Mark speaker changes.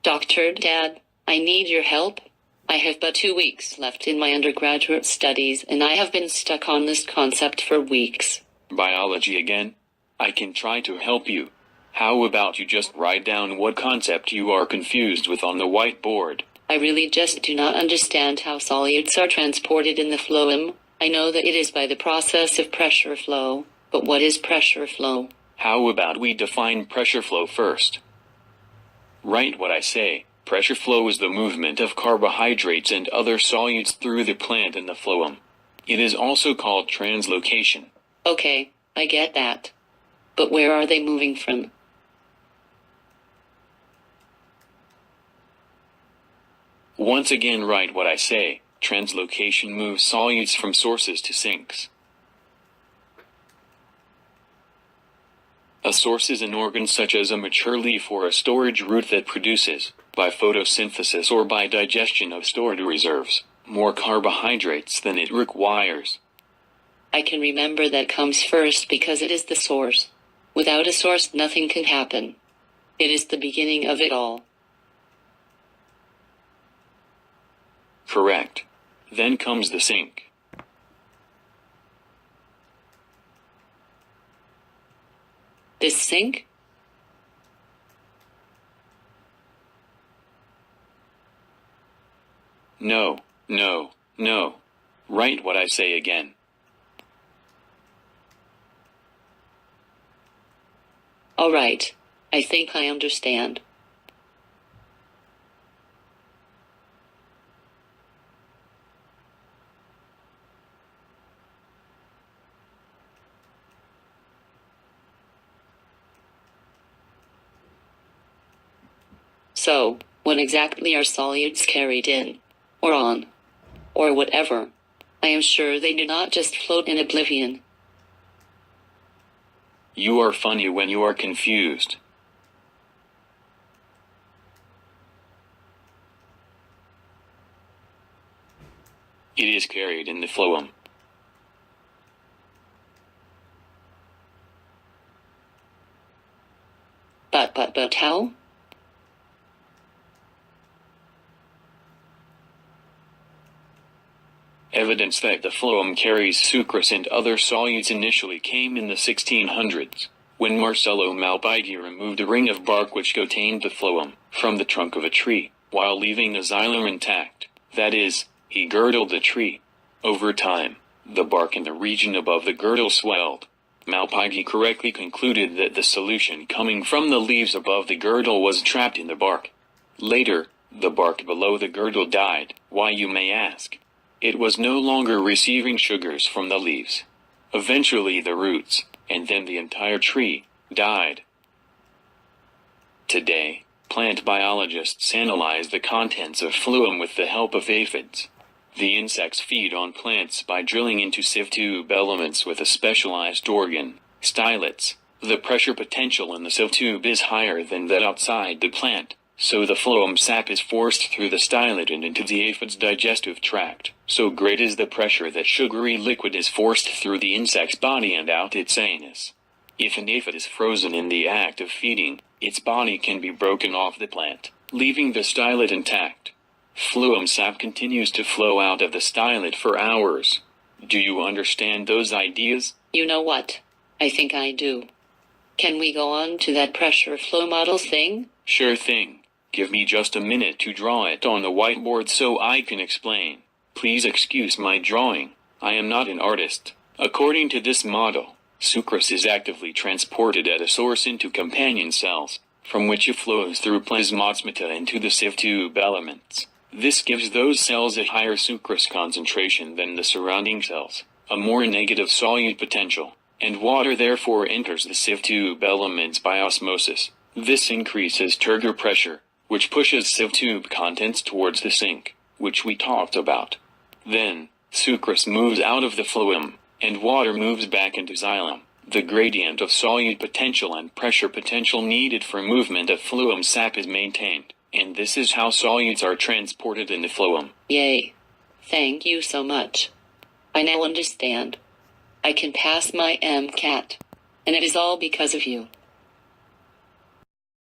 Speaker 1: Doctor, Dad, I need your help. I have but 2 weeks left in my undergraduate studies, and I have been stuck on this concept for weeks.
Speaker 2: Biology again? I can try to help you. How about you just write down what concept you are confused with on the whiteboard?
Speaker 1: I really just do not understand how solutes are transported in the phloem. I know that it is by the process of pressure flow, but what is pressure flow?
Speaker 2: How about we define pressure flow first? Write what I say. Pressure flow is the movement of carbohydrates and other solutes through the plant in the phloem. It is also called translocation.
Speaker 1: Okay, I get that. But where are they moving from?
Speaker 2: Once again, write what I say. Translocation moves solutes from sources to sinks. A source is an organ such as a mature leaf or a storage root that produces, by photosynthesis or by digestion of stored reserves, more carbohydrates than it requires.
Speaker 1: I can remember that comes first because it is the source. Without a source, nothing can happen. It is the beginning of it all.
Speaker 2: Correct. Then comes the sink.
Speaker 1: This sink?
Speaker 2: No, no, no. Write what I say again.
Speaker 1: All right. I think I understand. So, what exactly are solutes carried in, or on, or whatever? I am sure they do not just float in oblivion.
Speaker 2: You are funny when you are confused. It is carried in the phloem.
Speaker 1: But how?
Speaker 2: Evidence that the phloem carries sucrose and other solutes initially came in the 1600s, when Marcello Malpighi removed a ring of bark which contained the phloem from the trunk of a tree, while leaving the xylem intact. That is, he girdled the tree. Over time, the bark in the region above the girdle swelled. Malpighi correctly concluded that the solution coming from the leaves above the girdle was trapped in the bark. Later, the bark below the girdle died. Why, you may ask? It was no longer receiving sugars from the leaves. Eventually the roots, and then the entire tree, died. Today, plant biologists analyze the contents of phloem with the help of aphids. The insects feed on plants by drilling into sieve tube elements with a specialized organ, stylets. The pressure potential in the sieve tube is higher than that outside the plant, so the phloem sap is forced through the stylet and into the aphid's digestive tract. So great is the pressure that sugary liquid is forced through the insect's body and out its anus. If an aphid is frozen in the act of feeding, its body can be broken off the plant, leaving the stylet intact. Phloem sap continues to flow out of the stylet for hours. Do you understand those ideas?
Speaker 1: You know what? I think I do. Can we go on to that pressure flow model thing?
Speaker 2: Sure thing. Give me just a minute to draw it on the whiteboard so I can explain. Please excuse my drawing. I am not an artist. According to this model, sucrose is actively transported at a source into companion cells, from which it flows through plasmosmata into the sieve tube elements. This gives those cells a higher sucrose concentration than the surrounding cells, a more negative solute potential, and water therefore enters the sieve tube elements by osmosis. This increases turgor pressure, which pushes sieve tube contents towards the sink, which we talked about. Then, sucrose moves out of the phloem, and water moves back into xylem. The gradient of solute potential and pressure potential needed for movement of phloem sap is maintained, and this is how solutes are transported in the phloem.
Speaker 1: Yay. Thank you so much. I now understand. I can pass my MCAT. And it is all because of you.